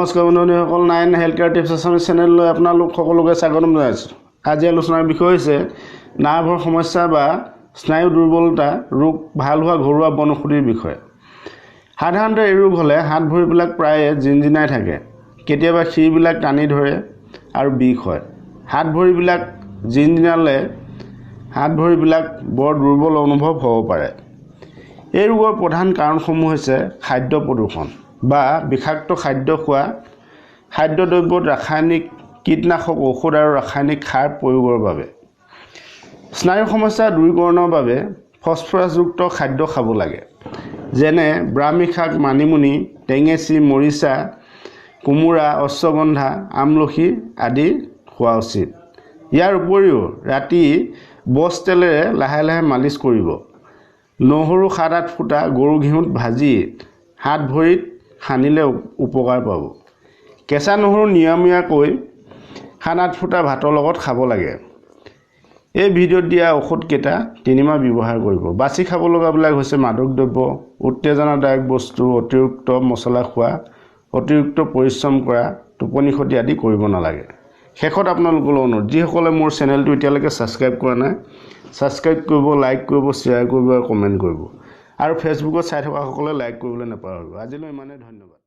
নমস্কাৰ বন্ধুসকল, 9 health care tips Assamese চেনেললৈ আপোনালোক সকলোকে স্বাগতম জনাইছোঁ। আজি আলোচনাৰ বিষয় হৈছে নাৰ্ভৰ সমস্যা বা স্নায়ু দুৰ্বলতা ৰোগ ভাল হোৱা ঘৰুৱা বনৌষধিৰ বিষয়ে। সাধাৰণতে এই ৰোগ হ'লে হাত ভৰিবিলাক প্ৰায়ে জিনজিনাই থাকে, কেতিয়াবা শিৰবিলাক টানি ধৰে আৰু বিষ হয়। হাত ভৰিবিলাক জিনজিনালে হাত ভৰিবিলাক বৰ দুৰ্বল অনুভৱ হ'ব পাৰে। এই ৰোগৰ প্ৰধান কাৰণসমূহ হৈছে খাদ্য প্ৰদূষণ বা বিষাক্ত খাদ্য খোৱা, খাদ্যদ্ৰব্যত ৰাসায়নিক কীটনাশক ঔষধ আৰু ৰাসায়নিক সাৰ প্ৰয়োগৰ বাবে। স্নায়ু সমস্যা দূৰীকৰণৰ বাবে ফচফৰাছযুক্ত খাদ্য খাব লাগে, যেনে ব্ৰাহ্মী শাক, মানিমুনি, টেঙেচি, মৰিচা, কোমোৰা, অশ্বগন্ধা, আমলখি আদি খোৱা উচিত। ইয়াৰ উপৰিও ৰাতি বছ তেলেৰে লাহে লাহে মালিচ কৰিব। নহৰু 7-8 ফুটা গৰু ঘিউত ভাজি হাত ভৰিত সানিলে উপকাৰ পাব। কেঁচা নহৰু নিয়মীয়াকৈ 7-8 ফুটা ভাতৰ লগত খাব লাগে। এই ভিডিঅ'ত দিয়া ঔষধকেইটা 3 মাহ ব্যৱহাৰ কৰিব। বাছি খাব লগাবিলাক হৈছে মাদক দ্ৰব্য, উত্তেজনাদায়ক বস্তু, অতিৰিক্ত মছলা খোৱা, অতিৰিক্ত পৰিশ্ৰম কৰা, টোপনি ক্ষতি আদি কৰিব নালাগে। শেষত আপোনালোকৰ অনুৰোধ, যিসকলে মোৰ চেনেলটো এতিয়ালৈকে ছাবস্ক্ৰাইব কৰা নাই, ছাবস্ক্ৰাইব কৰিব, লাইক কৰিব, শ্বেয়াৰ কৰিব আৰু কমেণ্ট কৰিব। আৰু ফেচবুকত চাই থকাসকলে লাইক কৰিবলৈ নাপাহৰিব। আজিলৈ ইমানেই, ধন্যবাদ।